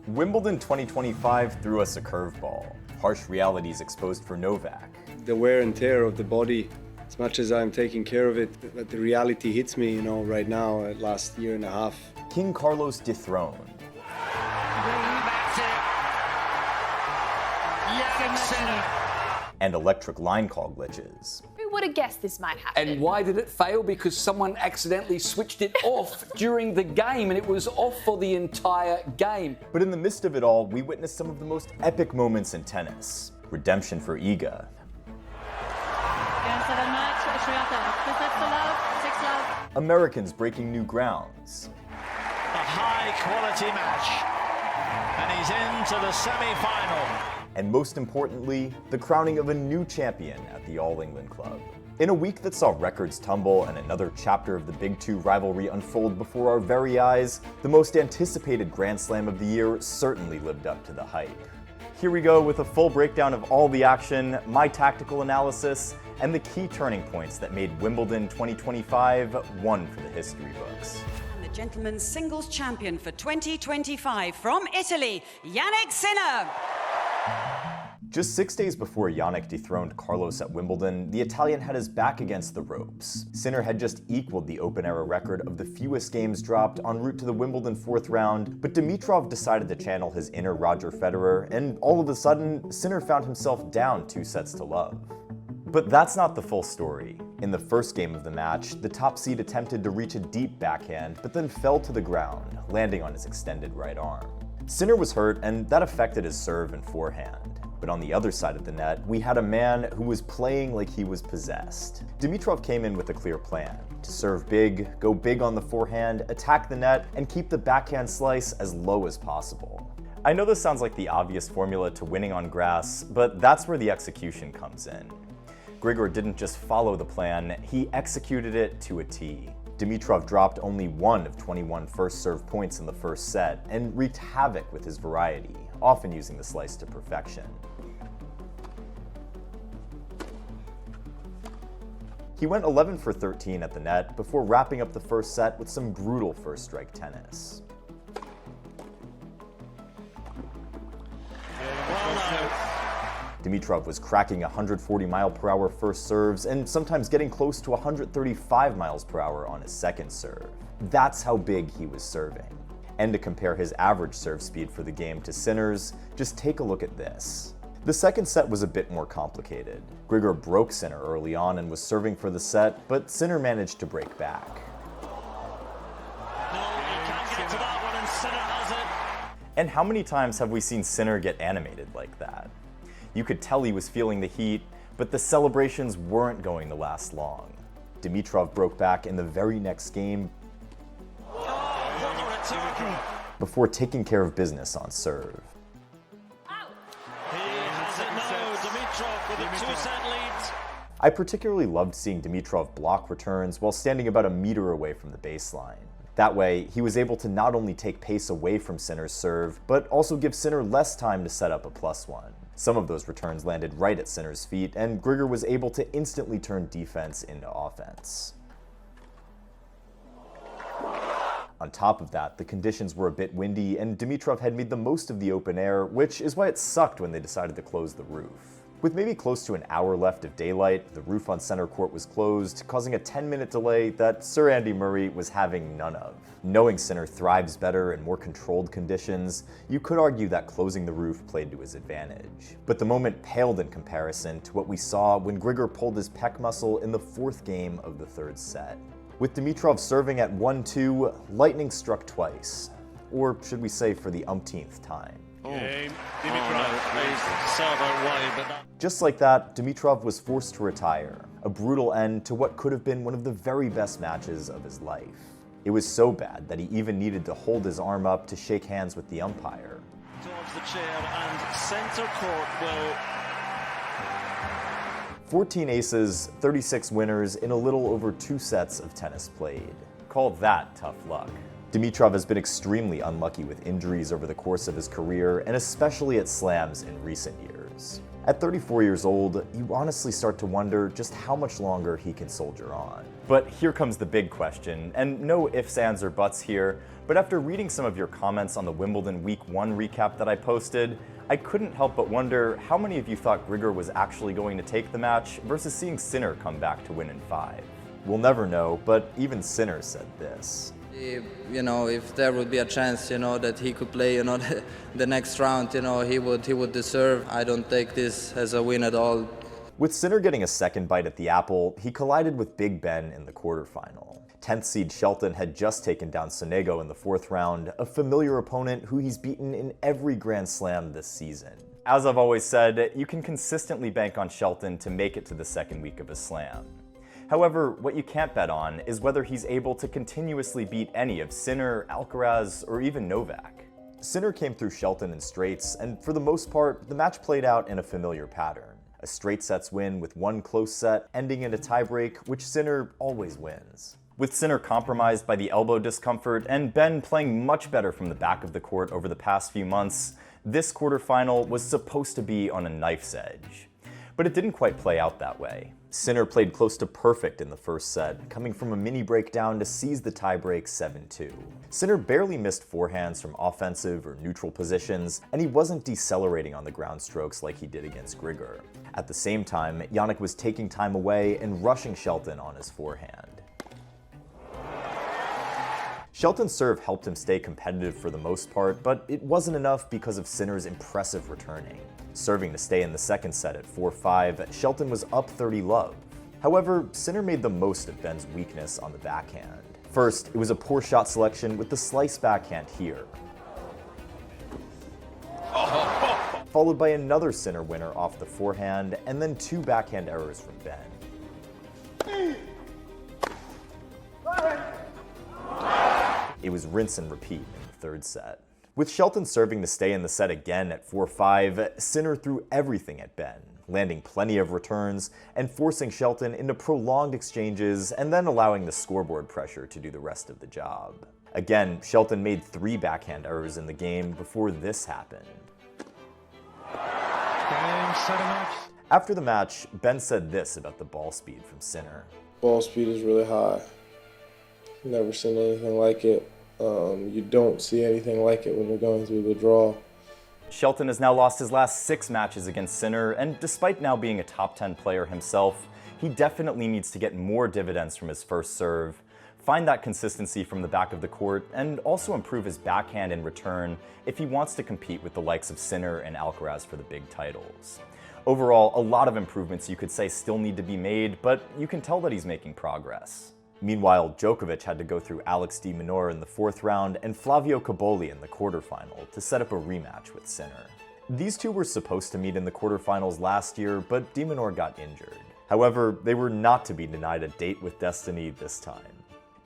Wimbledon 2025 threw us a curveball. Harsh realities exposed for Novak. The wear and tear of the body, as much as I'm taking care of it, but the reality hits me, right now, last year and a half. King Carlos dethroned. And electric line call glitches. Who would have guessed this might happen? And why did it fail? Because someone accidentally switched it off during the game, and it was off for the entire game. But in the midst of it all, we witnessed some of the most epic moments in tennis. Redemption for Iga. Americans breaking new grounds. A high-quality match, and he's into the semi-final. And most importantly, the crowning of a new champion at the All England Club. In a week that saw records tumble and another chapter of the Big Two rivalry unfold before our very eyes, the most anticipated Grand Slam of the year certainly lived up to the hype. Here we go with a full breakdown of all the action, my tactical analysis, and the key turning points that made Wimbledon 2025 one for the history books. The gentlemen's singles champion for 2025 from Italy, Jannik Sinner. Just 6 days before Jannik dethroned Carlos at Wimbledon, the Italian had his back against the ropes. Sinner had just equaled the Open-era record of the fewest games dropped en route to the Wimbledon fourth round, but Dimitrov decided to channel his inner Roger Federer, and all of a sudden, Sinner found himself down 2-0. But that's not the full story. In the first game of the match, the top seed attempted to reach a deep backhand, but then fell to the ground, landing on his extended right arm. Sinner was hurt, and that affected his serve and forehand. But on the other side of the net, we had a man who was playing like he was possessed. Dimitrov came in with a clear plan: to serve big, go big on the forehand, attack the net, and keep the backhand slice as low as possible. I know this sounds like the obvious formula to winning on grass, but that's where the execution comes in. Grigor didn't just follow the plan, he executed it to a T. Dimitrov dropped only 1 of 21 first serve points in the first set and wreaked havoc with his variety, often using the slice to perfection. He went 11 for 13 at the net before wrapping up the first set with some brutal first strike tennis. Dimitrov was cracking 140 mile/hour first serves and sometimes getting close to 135 miles/hour on his second serve. That's how big he was serving. And to compare his average serve speed for the game to Sinner's, just take a look at this. The second set was a bit more complicated. Grigor broke Sinner early on and was serving for the set, but Sinner managed to break back. And how many times have we seen Sinner get animated like that? You could tell he was feeling the heat, but the celebrations weren't going to last long. Dimitrov broke back in the very next game before taking care of business on serve. I particularly loved seeing Dimitrov block returns while standing about a meter away from the baseline. That way, he was able to not only take pace away from Sinner's serve, but also give Sinner less time to set up a +1. Some of those returns landed right at Sinner's feet, and Grigor was able to instantly turn defense into offense. On top of that, the conditions were a bit windy, and Dimitrov had made the most of the open air, which is why it sucked when they decided to close the roof. With maybe close to an hour left of daylight, the roof on center court was closed, causing a 10-minute delay that Sir Andy Murray was having none of. Knowing Sinner thrives better in more controlled conditions, you could argue that closing the roof played to his advantage. But the moment paled in comparison to what we saw when Grigor pulled his pec muscle in the fourth game of the third set. With Dimitrov serving at 1-2, lightning struck twice. Or should we say for the umpteenth time. Just like that, Dimitrov was forced to retire, a brutal end to what could have been one of the very best matches of his life. It was so bad that he even needed to hold his arm up to shake hands with the umpire. Towards the chair, and center court will... 14 aces, 36 winners in a little over 2 sets of tennis played. Call that tough luck. Dimitrov has been extremely unlucky with injuries over the course of his career, and especially at slams in recent years. At 34 years old, you honestly start to wonder just how much longer he can soldier on. But here comes the big question, and no ifs, ands, or buts here, but after reading some of your comments on the Wimbledon Week 1 recap that I posted, I couldn't help but wonder how many of you thought Grigor was actually going to take the match versus seeing Sinner come back to win in 5. We'll never know, but even Sinner said this. You know, if there would be a chance, you know, that he could play, you know, the next round, you know, he would deserve. I don't take this as a win at all. With Sinner getting a second bite at the apple, he collided with Big Ben in the quarterfinal. 10th seed Shelton had just taken down Sonego in the 4th round, a familiar opponent who he's beaten in every Grand Slam this season. As I've always said, you can consistently bank on Shelton to make it to the second week of a slam. However, what you can't bet on is whether he's able to continuously beat any of Sinner, Alcaraz, or even Novak. Sinner came through Shelton in straights, and for the most part, the match played out in a familiar pattern. A straight sets win with one close set, ending in a tiebreak, which Sinner always wins. With Sinner compromised by the elbow discomfort and Ben playing much better from the back of the court over the past few months, this quarterfinal was supposed to be on a knife's edge. But it didn't quite play out that way. Sinner played close to perfect in the first set, coming from a mini breakdown to seize the tiebreak 7-2. Sinner barely missed forehands from offensive or neutral positions, and he wasn't decelerating on the ground strokes like he did against Grigor. At the same time, Jannik was taking time away and rushing Shelton on his forehand. Shelton's serve helped him stay competitive for the most part, but it wasn't enough because of Sinner's impressive returning. Serving to stay in the second set at 4-5, Shelton was up 30 love. However, Sinner made the most of Ben's weakness on the backhand. First, it was a poor shot selection with the slice backhand here. Followed by another Sinner winner off the forehand, and then 2 backhand errors from Ben. It was rinse and repeat in the 3rd set. With Shelton serving to stay in the set again at 4-5, Sinner threw everything at Ben, landing plenty of returns and forcing Shelton into prolonged exchanges and then allowing the scoreboard pressure to do the rest of the job. Again, Shelton made 3 backhand errors in the game before this happened. After the match, Ben said this about the ball speed from Sinner. Ball speed is really high. Never seen anything like it. You don't see anything like it when you're going through the draw. Shelton has now lost his last 6 matches against Sinner, and despite now being a top 10 player himself, he definitely needs to get more dividends from his first serve, find that consistency from the back of the court, and also improve his backhand in return if he wants to compete with the likes of Sinner and Alcaraz for the big titles. Overall, a lot of improvements you could say still need to be made, but you can tell that he's making progress. Meanwhile, Djokovic had to go through Alex de Minaur in the 4th round and Flavio Cobolli in the quarterfinal to set up a rematch with Sinner. These two were supposed to meet in the quarterfinals last year, but de Minaur got injured. However, they were not to be denied a date with destiny this time.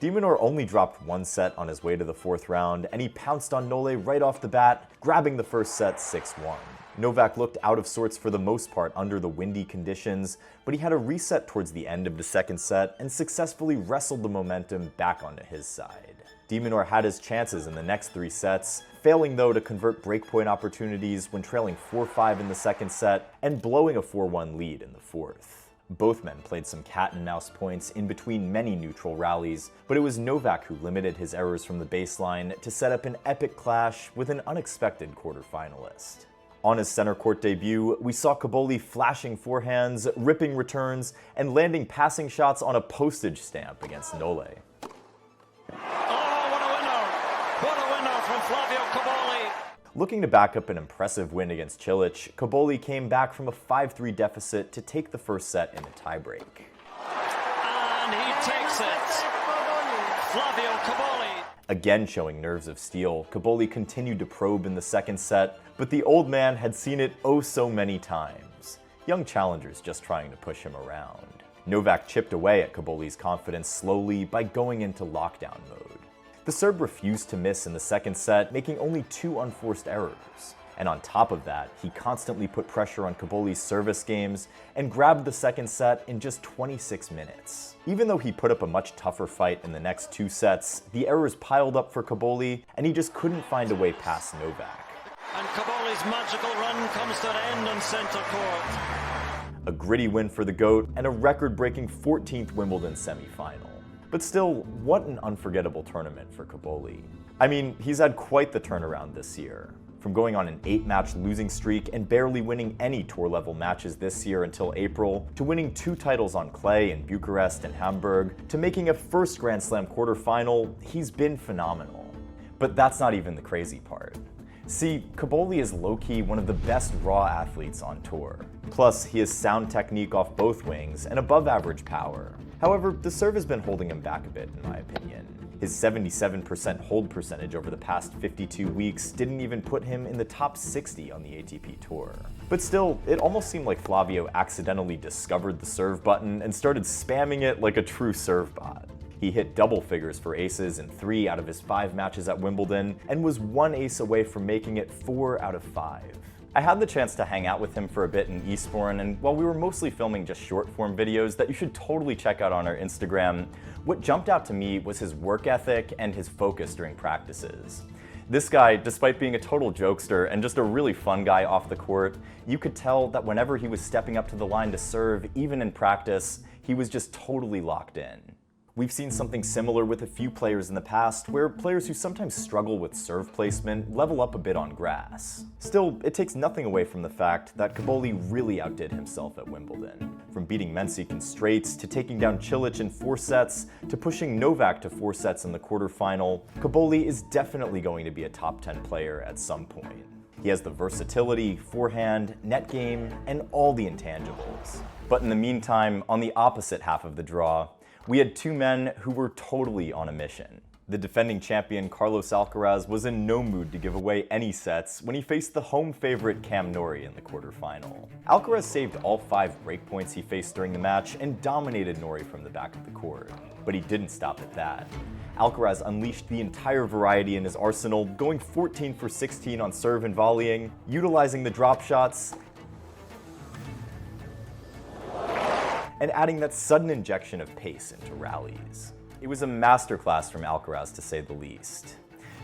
De Minaur only dropped 1 set on his way to the 4th round, and he pounced on Nole right off the bat, grabbing the first set 6-1. Novak looked out of sorts for the most part under the windy conditions, but he had a reset towards the end of the 2nd set and successfully wrestled the momentum back onto his side. De Minaur had his chances in the next 3 sets, failing though to convert breakpoint opportunities when trailing 4-5 in the 2nd set and blowing a 4-1 lead in the 4th. Both men played some cat and mouse points in between many neutral rallies, but it was Novak who limited his errors from the baseline to set up an epic clash with an unexpected quarterfinalist. On his center court debut, we saw Cobolli flashing forehands, ripping returns, and landing passing shots on a postage stamp against Nole. Oh, what a winner! What a winner from Flavio Cobolli! Looking to back up an impressive win against Cilic, Cobolli came back from a 5-3 deficit to take the first set in a tiebreak. And he takes it! Flavio Cobolli! Again showing nerves of steel, Cobolli continued to probe in the 2nd set, but the old man had seen it oh so many times. Young challengers just trying to push him around. Novak chipped away at Cobolli's confidence slowly by going into lockdown mode. The Serb refused to miss in the 2nd set, making only 2 unforced errors. And on top of that, he constantly put pressure on Cobolli's service games and grabbed the 2nd set in just 26 minutes. Even though he put up a much tougher fight in the next 2 sets, the errors piled up for Cobolli, and he just couldn't find a way past Novak. And Cobolli's magical run comes to an end in centre court. a gritty win for the GOAT, and a record-breaking 14th Wimbledon semifinal. But still, what an unforgettable tournament for Cobolli. I mean, he's had quite the turnaround this year. From going on an 8-match losing streak and barely winning any tour-level matches this year until April, to winning 2 titles on clay in Bucharest and Hamburg, to making a first Grand Slam quarterfinal, he's been phenomenal. But that's not even the crazy part. See, Cobolli is low-key one of the best raw athletes on tour. Plus, he has sound technique off both wings and above-average power. However, the serve has been holding him back a bit, in my opinion. His 77% hold percentage over the past 52 weeks didn't even put him in the top 60 on the ATP Tour. But still, it almost seemed like Flavio accidentally discovered the serve button and started spamming it like a true serve bot. He hit double figures for aces in 3 out of his 5 matches at Wimbledon and was 1 ace away from making it 4 out of 5. I had the chance to hang out with him for a bit in Eastbourne, and while we were mostly filming just short-form videos that you should totally check out on our Instagram, what jumped out to me was his work ethic and his focus during practices. This guy, despite being a total jokester and just a really fun guy off the court, you could tell that whenever he was stepping up to the line to serve, even in practice, he was just totally locked in. We've seen something similar with a few players in the past, where players who sometimes struggle with serve placement level up a bit on grass. Still, it takes nothing away from the fact that Cobolli really outdid himself at Wimbledon. From beating Mensik in straights, to taking down Cilic in 4 sets, to pushing Novak to 4 sets in the quarterfinal, Cobolli is definitely going to be a top 10 player at some point. He has the versatility, forehand, net game, and all the intangibles. But in the meantime, on the opposite half of the draw, we had 2 men who were totally on a mission. The defending champion Carlos Alcaraz was in no mood to give away any sets when he faced the home favorite Cam Norrie in the quarterfinal. Alcaraz saved all 5 breakpoints he faced during the match and dominated Norrie from the back of the court. But he didn't stop at that. Alcaraz unleashed the entire variety in his arsenal, going 14 for 16 on serve and volleying, utilizing the drop shots, and adding that sudden injection of pace into rallies. It was a masterclass from Alcaraz, to say the least.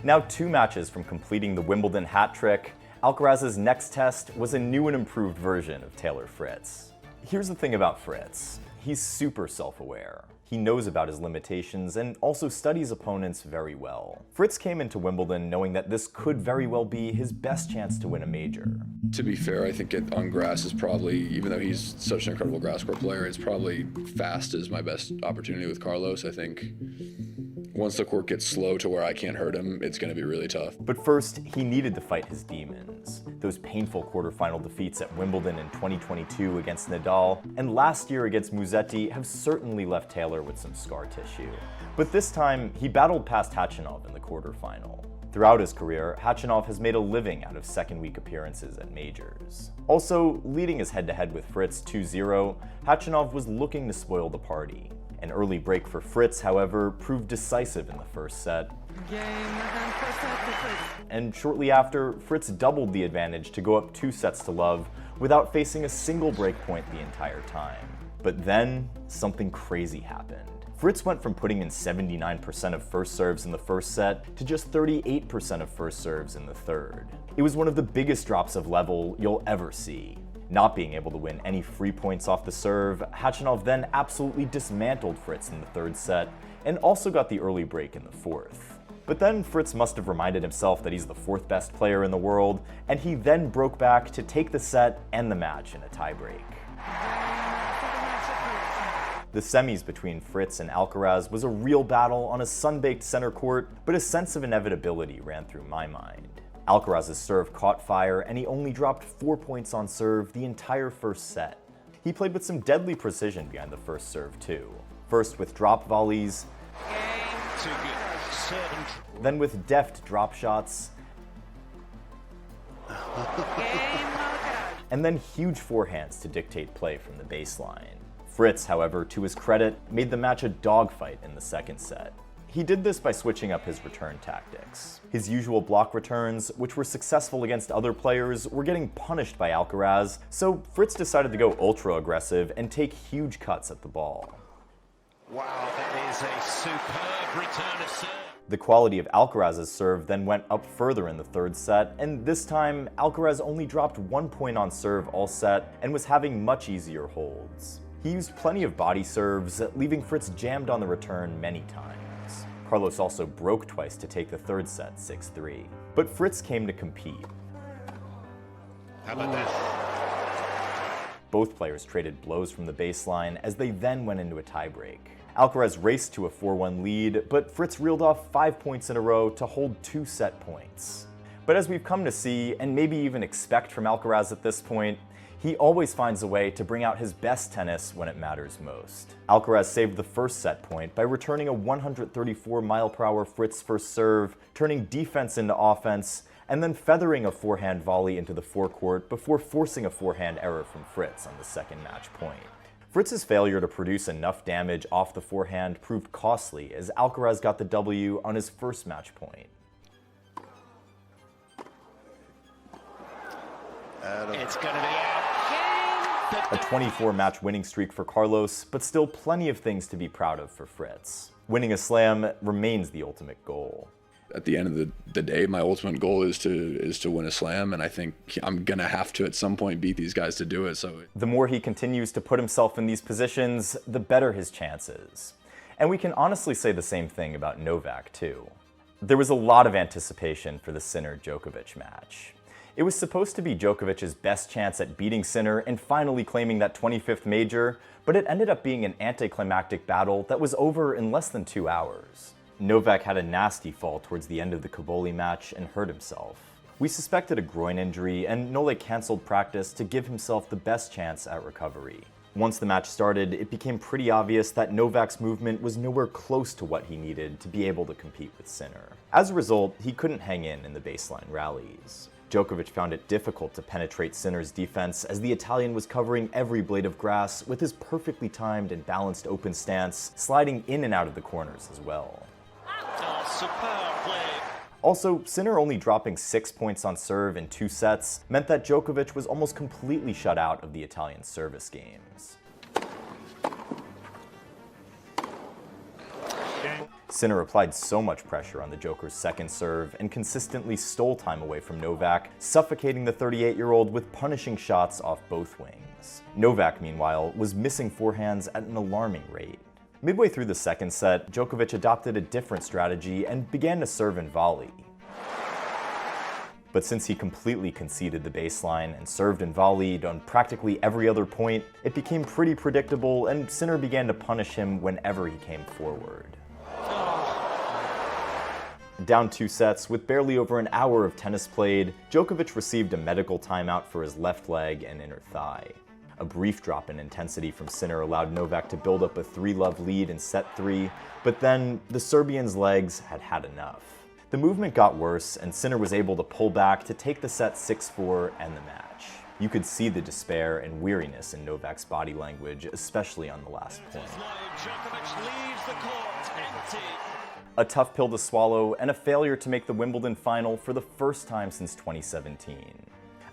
Now 2 matches from completing the Wimbledon hat trick, Alcaraz's next test was a new and improved version of Taylor Fritz. Here's the thing about Fritz. He's super self-aware. He knows about his limitations and also studies opponents very well. Fritz came into Wimbledon knowing that this could very well be his best chance to win a major. To be fair, I think on grass is probably, even though he's such an incredible grass court player, it's probably fast is my best opportunity with Carlos. I think once the court gets slow to where I can't hurt him, it's going to be really tough. But first, he needed to fight his demons. Those painful quarterfinal defeats at Wimbledon in 2022 against Nadal, and last year against Musetti have certainly left Taylor with some scar tissue. But this time, he battled past Khachanov in the quarterfinal. Throughout his career, Khachanov has made a living out of second-week appearances at majors. Also, leading his head-to-head with Fritz 2-0, Khachanov was looking to spoil the party. An early break for Fritz, however, proved decisive in the first set. And shortly after, Fritz doubled the advantage to go up 2 sets to love without facing a single break point the entire time. But then, something crazy happened. Fritz went from putting in 79% of first serves in the first set to just 38% of first serves in the third. It was one of the biggest drops of level you'll ever see. Not being able to win any free points off the serve, Khachanov then absolutely dismantled Fritz in the third set and also got the early break in the fourth. But then Fritz must have reminded himself that he's the 4th best player in the world, and he then broke back to take the set and the match in a tiebreak. The semis between Fritz and Alcaraz was a real battle on a sun-baked center court, but a sense of inevitability ran through my mind. Alcaraz's serve caught fire, and he only dropped 4 points on serve the entire first set. He played with some deadly precision behind the first serve, too. First with drop volleys, then with deft drop shots, and then huge forehands to dictate play from the baseline. Fritz, however, to his credit, made the match a dogfight in the second set. He did this by switching up his return tactics. His usual block returns, which were successful against other players, were getting punished by Alcaraz, so Fritz decided to go ultra-aggressive and take huge cuts at the ball. Wow, that is a superb return of serve. The quality of Alcaraz's serve then went up further in the third set, and this time, Alcaraz only dropped 1 point on serve all set and was having much easier holds. He used plenty of body serves, leaving Fritz jammed on the return many times. Carlos also broke twice to take the third set 6-3. But Fritz came to compete. How about that? Both players traded blows from the baseline as they then went into a tiebreak. Alcaraz raced to a 4-1 lead, but Fritz reeled off 5 points in a row to hold 2 set points. But as we've come to see, and maybe even expect from Alcaraz at this point, he always finds a way to bring out his best tennis when it matters most. Alcaraz saved the first set point by returning a 134-mile-per-hour Fritz first serve, turning defense into offense, and then feathering a forehand volley into the forecourt before forcing a forehand error from Fritz on the second match point. Fritz's failure to produce enough damage off the forehand proved costly as Alcaraz got the W on his first match point. It's going to be out. A 24-match winning streak for Carlos, but still plenty of things to be proud of for Fritz. Winning a slam remains the ultimate goal. At the end of the day, my ultimate goal is to win a slam, and I think I'm gonna have to at some point beat these guys to do it. So the more he continues to put himself in these positions, the better his chances. And we can honestly say the same thing about Novak too. There was a lot of anticipation for the Sinner-Djokovic match. It was supposed to be Djokovic's best chance at beating Sinner and finally claiming that 25th major, but it ended up being an anticlimactic battle that was over in less than 2 hours. Novak had a nasty fall towards the end of the Courtside match and hurt himself. We suspected a groin injury, and Nole canceled practice to give himself the best chance at recovery. Once the match started, it became pretty obvious that Novak's movement was nowhere close to what he needed to be able to compete with Sinner. As a result, he couldn't hang in the baseline rallies. Djokovic found it difficult to penetrate Sinner's defense as the Italian was covering every blade of grass with his perfectly timed and balanced open stance, sliding in and out of the corners as well. Superb play. Also, Sinner only dropping 6 points on serve in 2 sets meant that Djokovic was almost completely shut out of the Italian service games. Sinner applied so much pressure on the Joker's second serve and consistently stole time away from Novak, suffocating the 38-year-old with punishing shots off both wings. Novak, meanwhile, was missing forehands at an alarming rate. Midway through the second set, Djokovic adopted a different strategy and began to serve and volley. But since he completely conceded the baseline and served and volleyed on practically every other point, it became pretty predictable and Sinner began to punish him whenever he came forward. Down 2 sets, with barely over an hour of tennis played, Djokovic received a medical timeout for his left leg and inner thigh. A brief drop in intensity from Sinner allowed Novak to build up a 3-love lead in set 3, but then the Serbian's legs had had enough. The movement got worse, and Sinner was able to pull back to take the set 6-4 and the match. You could see the despair and weariness in Novak's body language, especially on the last point. Djokovic leaves the court empty. A tough pill to swallow, and a failure to make the Wimbledon final for the first time since 2017.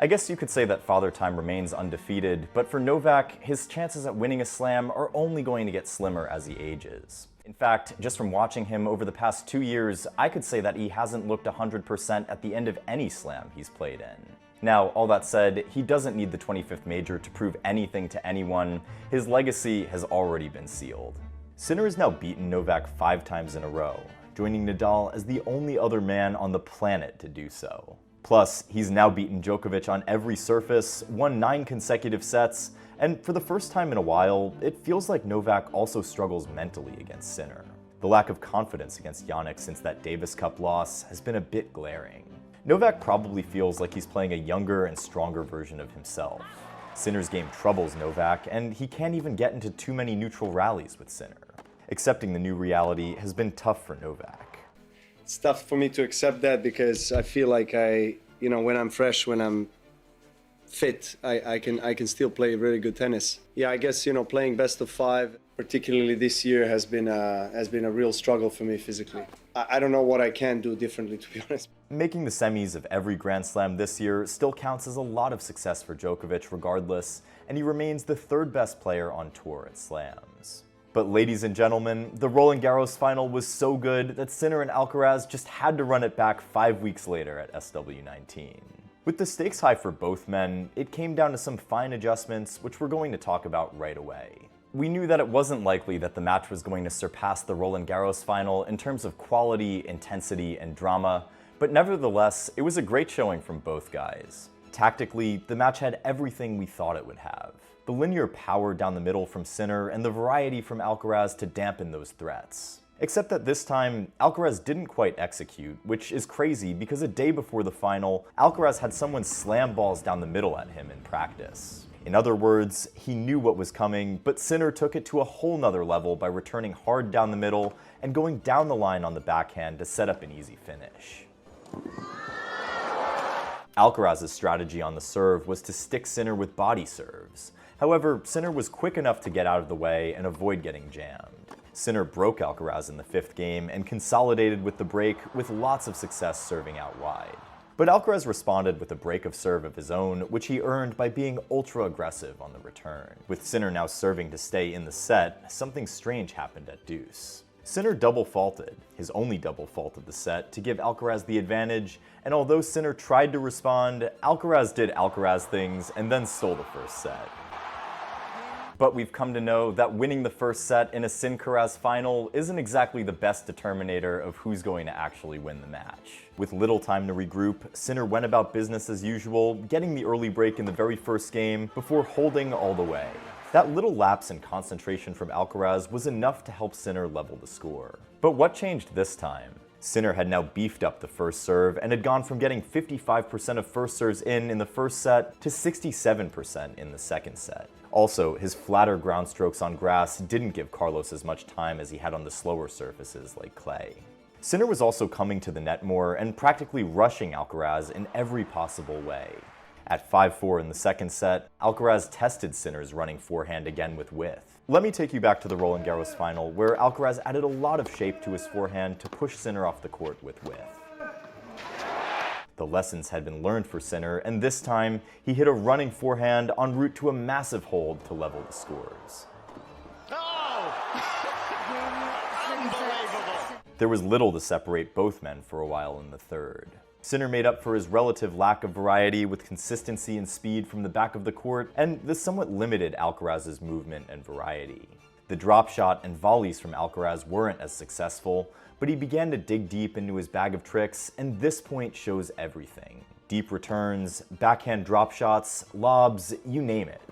I guess you could say that Father Time remains undefeated, but for Novak, his chances at winning a slam are only going to get slimmer as he ages. In fact, just from watching him over the past 2 years, I could say that he hasn't looked 100% at the end of any slam he's played in. Now, all that said, he doesn't need the 25th major to prove anything to anyone. His legacy has already been sealed. Sinner has now beaten Novak 5 times in a row, joining Nadal as the only other man on the planet to do so. Plus, he's now beaten Djokovic on every surface, won 9 consecutive sets, and for the first time in a while, it feels like Novak also struggles mentally against Sinner. The lack of confidence against Jannik since that Davis Cup loss has been a bit glaring. Novak probably feels like he's playing a younger and stronger version of himself. Sinner's game troubles Novak, and he can't even get into too many neutral rallies with Sinner. Accepting the new reality has been tough for Novak. It's tough for me to accept that because I feel like when I'm fresh, when I'm fit, I can still play really good tennis. Yeah, I guess, playing best of 5, particularly this year, has been a real struggle for me physically. I don't know what I can do differently, to be honest. Making the semis of every Grand Slam this year still counts as a lot of success for Djokovic regardless, and he remains the 3rd best player on tour at slams. But ladies and gentlemen, the Roland Garros final was so good that Sinner and Alcaraz just had to run it back 5 weeks later at SW19. With the stakes high for both men, it came down to some fine adjustments, which we're going to talk about right away. We knew that it wasn't likely that the match was going to surpass the Roland Garros final in terms of quality, intensity, and drama, but nevertheless, it was a great showing from both guys. Tactically, the match had everything we thought it would have. The linear power down the middle from Sinner and the variety from Alcaraz to dampen those threats. Except that this time, Alcaraz didn't quite execute, which is crazy because a day before the final, Alcaraz had someone slam balls down the middle at him in practice. In other words, he knew what was coming, but Sinner took it to a whole nother level by returning hard down the middle and going down the line on the backhand to set up an easy finish. Alcaraz's strategy on the serve was to stick Sinner with body serves. However, Sinner was quick enough to get out of the way and avoid getting jammed. Sinner broke Alcaraz in the 5th game and consolidated with the break with lots of success serving out wide. But Alcaraz responded with a break of serve of his own, which he earned by being ultra-aggressive on the return. With Sinner now serving to stay in the set, something strange happened at deuce. Sinner double faulted, his only double fault of the set, to give Alcaraz the advantage, and although Sinner tried to respond, Alcaraz did Alcaraz things and then stole the first set. But we've come to know that winning the first set in a Sin-Caraz final isn't exactly the best determinator of who's going to actually win the match. With little time to regroup, Sinner went about business as usual, getting the early break in the very first game before holding all the way. That little lapse in concentration from Alcaraz was enough to help Sinner level the score. But what changed this time? Sinner had now beefed up the first serve and had gone from getting 55% of first serves in the first set to 67% in the second set. Also, his flatter ground strokes on grass didn't give Carlos as much time as he had on the slower surfaces like clay. Sinner was also coming to the net more and practically rushing Alcaraz in every possible way. At 5-4 in the second set, Alcaraz tested Sinner's running forehand again with width. Let me take you back to the Roland Garros final, where Alcaraz added a lot of shape to his forehand to push Sinner off the court with width. The lessons had been learned for Sinner, and this time, he hit a running forehand en route to a massive hold to level the scores. Unbelievable. There was little to separate both men for a while in the third. Sinner made up for his relative lack of variety with consistency and speed from the back of the court, and this somewhat limited Alcaraz's movement and variety. The drop shot and volleys from Alcaraz weren't as successful, but he began to dig deep into his bag of tricks, and this point shows everything. Deep returns, backhand drop shots, lobs, you name it.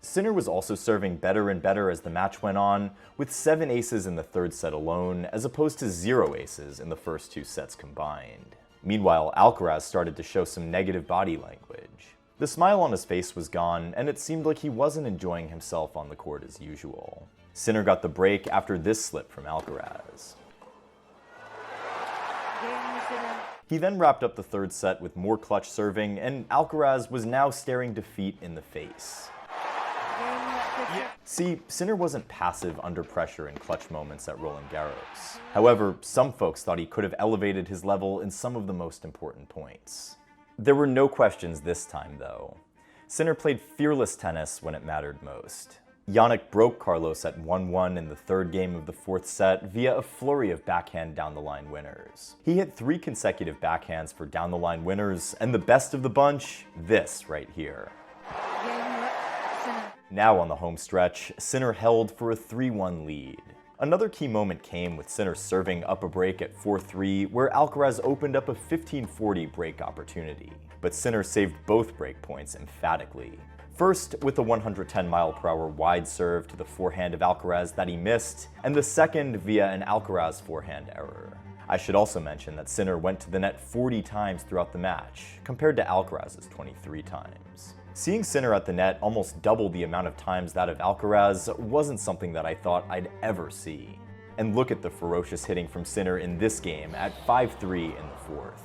Sinner was also serving better and better as the match went on, with 7 aces in the third set alone, as opposed to 0 aces in the first 2 sets combined. Meanwhile, Alcaraz started to show some negative body language. The smile on his face was gone, and it seemed like he wasn't enjoying himself on the court as usual. Sinner got the break after this slip from Alcaraz. He then wrapped up the third set with more clutch serving, and Alcaraz was now staring defeat in the face. See, Sinner wasn't passive under pressure in clutch moments at Roland Garros. However, some folks thought he could have elevated his level in some of the most important points. There were no questions this time, though. Sinner played fearless tennis when it mattered most. Jannik broke Carlos at 1-1 in the third game of the fourth set via a flurry of backhand down-the-line winners. He hit 3 consecutive backhands for down-the-line winners, and the best of the bunch, this right here. Now on the home stretch, Sinner held for a 3-1 lead. Another key moment came with Sinner serving up a break at 4-3, where Alcaraz opened up a 15-40 break opportunity. But Sinner saved both break points emphatically. First, with a 110-mile-per-hour wide serve to the forehand of Alcaraz that he missed, and the second via an Alcaraz forehand error. I should also mention that Sinner went to the net 40 times throughout the match, compared to Alcaraz's 23 times. Seeing Sinner at the net almost double the amount of times that of Alcaraz wasn't something that I thought I'd ever see. And look at the ferocious hitting from Sinner in this game at 5-3 in the fourth.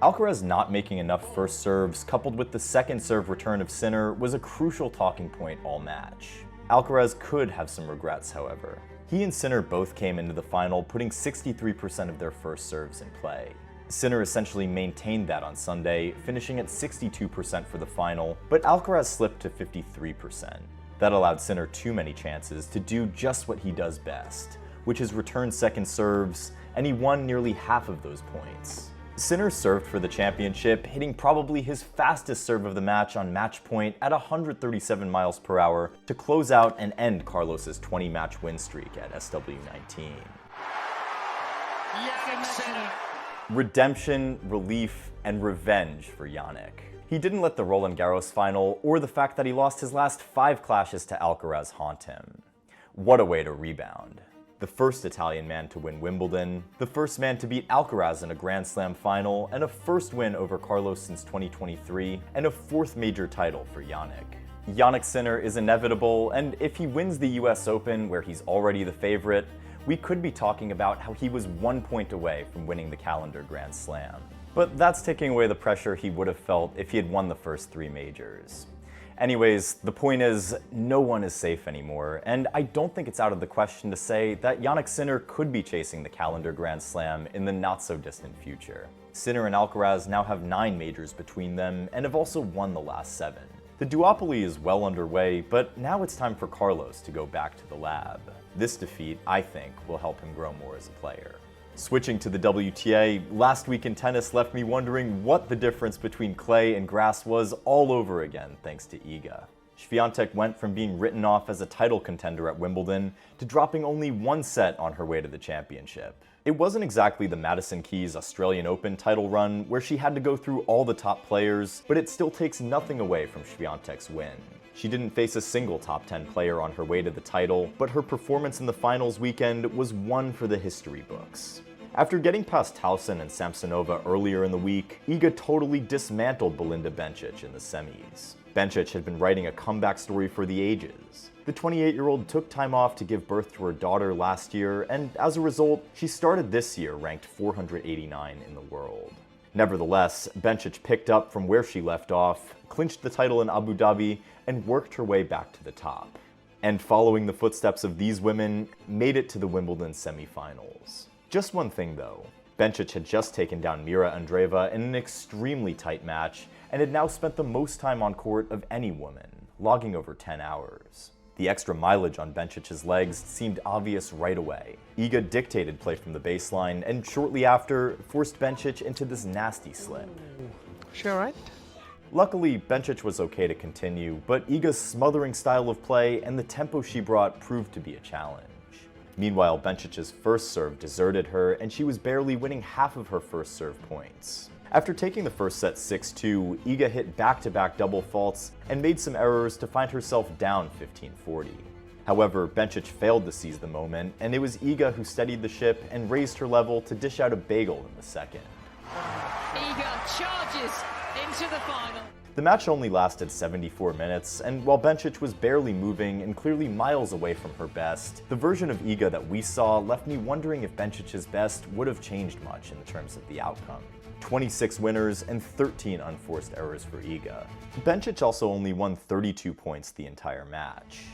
Alcaraz not making enough first serves, coupled with the second serve return of Sinner, was a crucial talking point all match. Alcaraz could have some regrets, however. He and Sinner both came into the final putting 63% of their first serves in play. Sinner essentially maintained that on Sunday, finishing at 62% for the final, but Alcaraz slipped to 53%. That allowed Sinner too many chances to do just what he does best, which is return second serves, and he won nearly half of those points. Sinner served for the championship, hitting probably his fastest serve of the match on match point at 137 miles per hour to close out and end Carlos's 20-match win streak at SW19. Redemption, relief, and revenge for Jannik. He didn't let the Roland Garros final or the fact that he lost his last 5 clashes to Alcaraz haunt him. What a way to rebound. The first Italian man to win Wimbledon, the first man to beat Alcaraz in a Grand Slam final, and a first win over Carlos since 2023, and a 4th major title for Jannik. Jannik Sinner is inevitable, and if he wins the US Open, where he's already the favorite, we could be talking about how he was 1 point away from winning the calendar Grand Slam. But that's taking away the pressure he would have felt if he had won the first 3 majors. Anyways, the point is, no one is safe anymore, and I don't think it's out of the question to say that Jannik Sinner could be chasing the calendar Grand Slam in the not-so-distant future. Sinner and Alcaraz now have 9 majors between them, and have also won the last 7. The duopoly is well underway, but now it's time for Carlos to go back to the lab. This defeat, I think, will help him grow more as a player. Switching to the WTA, last week in tennis left me wondering what the difference between clay and grass was all over again thanks to Iga. Swiatek went from being written off as a title contender at Wimbledon to dropping only 1 set on her way to the championship. It wasn't exactly the Madison Keys Australian Open title run where she had to go through all the top players, but it still takes nothing away from Swiatek's win. She didn't face a single top 10 player on her way to the title, but her performance in the finals weekend was one for the history books. After getting past Towson and Samsonova earlier in the week, Iga totally dismantled Belinda Bencic in the semis. Bencic had been writing a comeback story for the ages. The 28-year-old took time off to give birth to her daughter last year, and as a result, she started this year ranked 489 in the world. Nevertheless, Bencic picked up from where she left off, clinched the title in Abu Dhabi, and worked her way back to the top. And following the footsteps of these women, made it to the Wimbledon semifinals. Just one thing though, Bencic had just taken down Mira Andreeva in an extremely tight match and had now spent the most time on court of any woman, logging over 10 hours. The extra mileage on Bencic's legs seemed obvious right away. Iga dictated play from the baseline and shortly after forced Bencic into this nasty slip. She alright? Luckily, Bencic was okay to continue, but Iga's smothering style of play and the tempo she brought proved to be a challenge. Meanwhile, Bencic's first serve deserted her, and she was barely winning half of her first serve points. After taking the first set 6-2, Iga hit back-to-back double faults and made some errors to find herself down 15-40. However, Bencic failed to seize the moment, and it was Iga who steadied the ship and raised her level to dish out a bagel in the second. Iga charges into the final. The match only lasted 74 minutes, and while Bencic was barely moving and clearly miles away from her best, the version of Iga that we saw left me wondering if Bencic's best would have changed much in terms of the outcome. 26 winners and 13 unforced errors for Iga. Bencic also only won 32 points the entire match.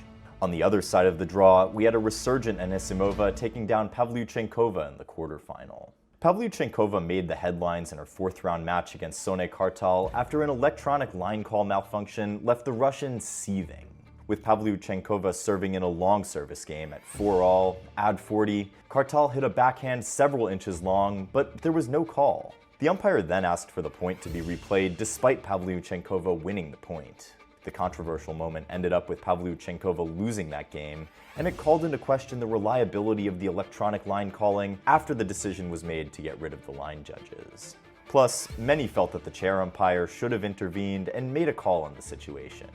On the other side of the draw, we had a resurgent Anisimova taking down Pavlyuchenkova in the quarterfinal. Pavlyuchenkova made the headlines in her 4th-round match against Sone Kartal after an electronic line call malfunction left the Russian seething. With Pavlyuchenkova serving in a long service game at 4-all, add 40, Kartal hit a backhand several inches long, but there was no call. The umpire then asked for the point to be replayed despite Pavlyuchenkova winning the point. The controversial moment ended up with Pavlyuchenkova losing that game, and it called into question the reliability of the electronic line calling after the decision was made to get rid of the line judges. Plus, many felt that the chair umpire should have intervened and made a call on the situation.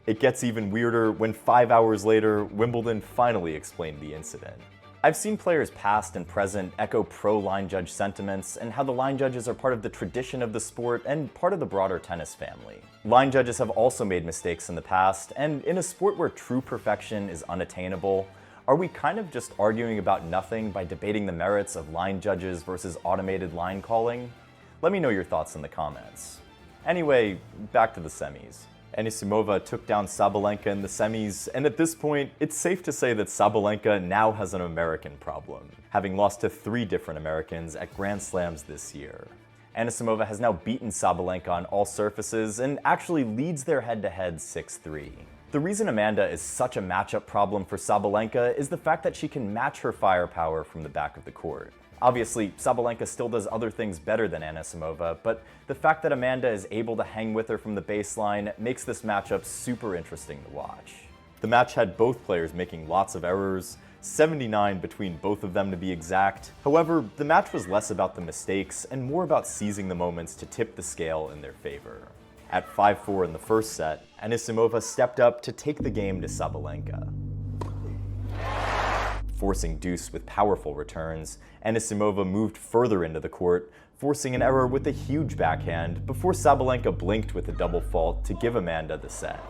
It gets even weirder when 5 hours later, Wimbledon finally explained the incident. I've seen players past and present echo pro-line judge sentiments and how the line judges are part of the tradition of the sport and part of the broader tennis family. Line judges have also made mistakes in the past, and in a sport where true perfection is unattainable, are we kind of just arguing about nothing by debating the merits of line judges versus automated line calling? Let me know your thoughts in the comments. Anyway, back to the semis. Anisimova took down Sabalenka in the semis, and at this point, it's safe to say that Sabalenka now has an American problem, having lost to 3 different Americans at Grand Slams this year. Anisimova has now beaten Sabalenka on all surfaces and actually leads their head-to-head 6-3. The reason Amanda is such a matchup problem for Sabalenka is the fact that she can match her firepower from the back of the court. Obviously, Sabalenka still does other things better than Anisimova, but the fact that Amanda is able to hang with her from the baseline makes this matchup super interesting to watch. The match had both players making lots of errors, 79 between both of them to be exact. However, the match was less about the mistakes and more about seizing the moments to tip the scale in their favor. At 5-4 in the first set, Anisimova stepped up to take the game to Sabalenka. Forcing deuce with powerful returns, Anisimova moved further into the court, forcing an error with a huge backhand before Sabalenka blinked with a double fault to give Amanda the set.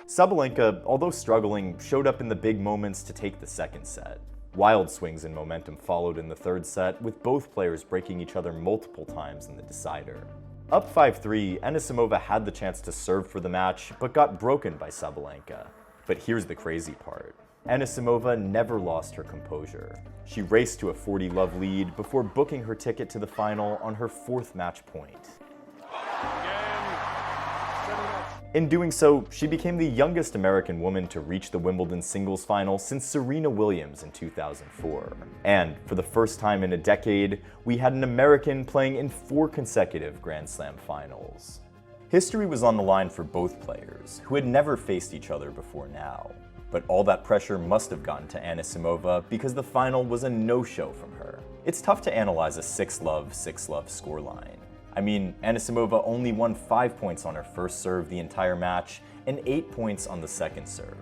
Sabalenka, although struggling, showed up in the big moments to take the second set. Wild swings in momentum followed in the third set, with both players breaking each other multiple times in the decider. Up 5-3, Anisimova had the chance to serve for the match, but got broken by Sabalenka. But here's the crazy part. Anisimova never lost her composure. She raced to a 40-love lead before booking her ticket to the final on her fourth match point. In doing so, she became the youngest American woman to reach the Wimbledon singles final since Serena Williams in 2004. And for the first time in a decade, we had an American playing in 4 consecutive Grand Slam finals. History was on the line for both players, who had never faced each other before now. But all that pressure must have gotten to Anisimova because the final was a no-show from her. It's tough to analyze a 6-love, 6-love scoreline. I mean, Anisimova only won 5 points on her first serve the entire match and 8 points on the second serve.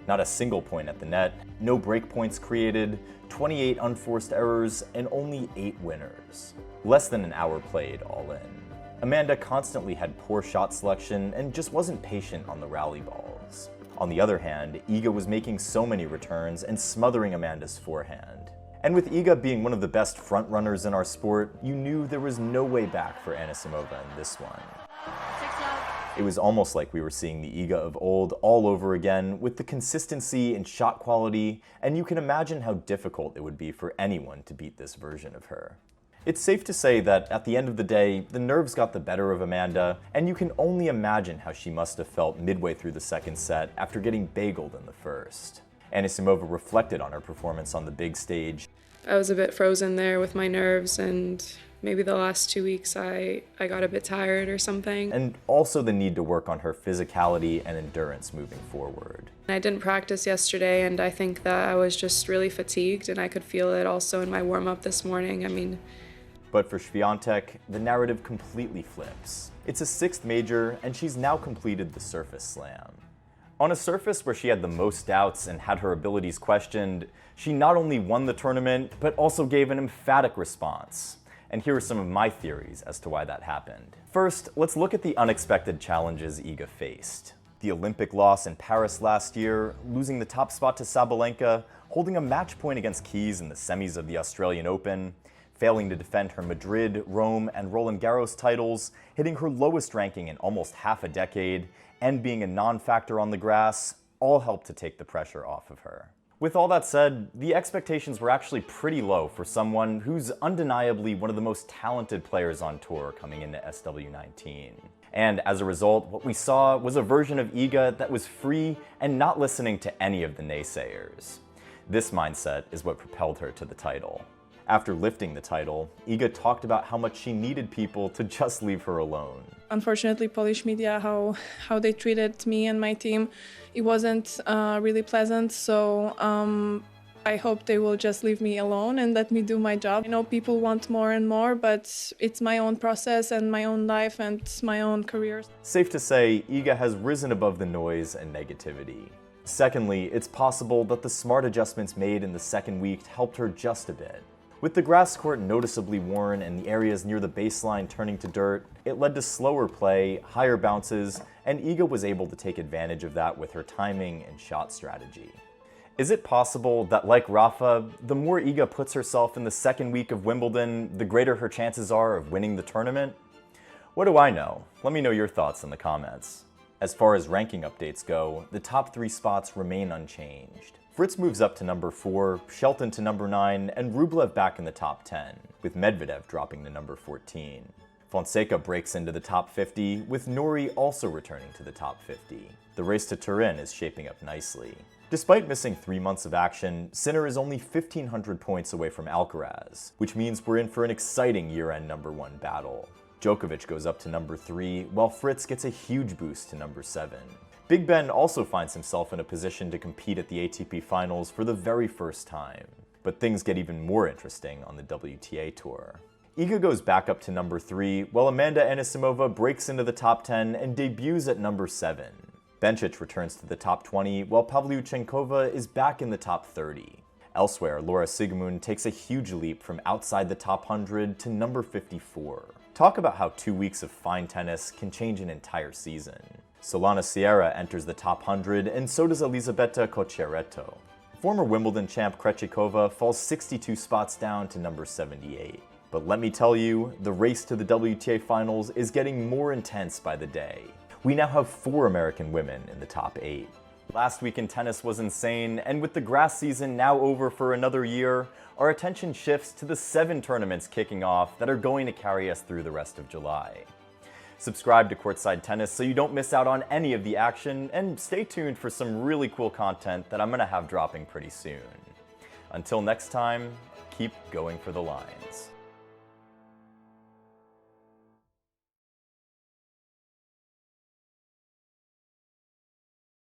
Not a single point at the net, no break points created, 28 unforced errors, and only 8 winners. Less than an hour played all in. Amanda constantly had poor shot selection and just wasn't patient on the rally balls. On the other hand, Iga was making so many returns and smothering Amanda's forehand. And with Iga being one of the best frontrunners in our sport, you knew there was no way back for Anisimova in this one. It was almost like we were seeing the Iga of old all over again, with the consistency and shot quality, and you can imagine how difficult it would be for anyone to beat this version of her. It's safe to say that at the end of the day, the nerves got the better of Amanda, and you can only imagine how she must have felt midway through the second set after getting bageled in the first. Anisimova reflected on her performance on the big stage. I was a bit frozen there with my nerves, and maybe the last 2 weeks I got a bit tired or something. And also the need to work on her physicality and endurance moving forward. I didn't practice yesterday, and I think that I was just really fatigued, and I could feel it also in my warm-up this morning. But for Swiatek, the narrative completely flips. It's a 6th major, and she's now completed the Surface Slam. On a surface where she had the most doubts and had her abilities questioned, she not only won the tournament, but also gave an emphatic response. And here are some of my theories as to why that happened. First, let's look at the unexpected challenges Iga faced. The Olympic loss in Paris last year, losing the top spot to Sabalenka, holding a match point against Keys in the semis of the Australian Open, failing to defend her Madrid, Rome, and Roland Garros titles, hitting her lowest ranking in almost half a decade, and being a non-factor on the grass, all helped to take the pressure off of her. With all that said, the expectations were actually pretty low for someone who's undeniably one of the most talented players on tour coming into SW19. And as a result, what we saw was a version of Iga that was free and not listening to any of the naysayers. This mindset is what propelled her to the title. After lifting the title, Iga talked about how much she needed people to just leave her alone. Unfortunately, Polish media, how they treated me and my team, it wasn't really pleasant. So I hope they will just leave me alone and let me do my job. I know people want more and more, but it's my own process and my own life and my own career. Safe to say, Iga has risen above the noise and negativity. Secondly, it's possible that the smart adjustments made in the second week helped her just a bit. With the grass court noticeably worn and the areas near the baseline turning to dirt, it led to slower play, higher bounces, and Iga was able to take advantage of that with her timing and shot strategy. Is it possible that, like Rafa, the more Iga puts herself in the second week of Wimbledon, the greater her chances are of winning the tournament? What do I know? Let me know your thoughts in the comments. As far as ranking updates go, the top 3 spots remain unchanged. Fritz moves up to number 4, Shelton to number 9, and Rublev back in the top 10. with Medvedev dropping to number 14. Fonseca breaks into the top 50, with Norrie also returning to the top 50. The race to Turin is shaping up nicely. Despite missing 3 months of action, Sinner is only 1,500 points away from Alcaraz, which means we're in for an exciting year-end number 1 battle. Djokovic goes up to number 3, while Fritz gets a huge boost to number 7. Big Ben also finds himself in a position to compete at the ATP Finals for the very first time. But things get even more interesting on the WTA Tour. Iga goes back up to number 3, while Amanda Anisimova breaks into the top 10 and debuts at number 7. Bencic returns to the top 20, while Pavlyuchenkova is back in the top 30. Elsewhere, Laura Siegemund takes a huge leap from outside the top 100 to number 54. Talk about how 2 weeks of fine tennis can change an entire season. Solana Sierra enters the top 100, and so does Elisabetta Cocciaretto. Former Wimbledon champ Krejcikova falls 62 spots down to number 78. But let me tell you, the race to the WTA Finals is getting more intense by the day. We now have 4 American women in the top 8. Last week in tennis was insane, and with the grass season now over for another year, our attention shifts to the 7 tournaments kicking off that are going to carry us through the rest of July. Subscribe to Courtside Tennis so you don't miss out on any of the action, and stay tuned for some really cool content that I'm going to have dropping pretty soon. Until next time, keep going for the lines.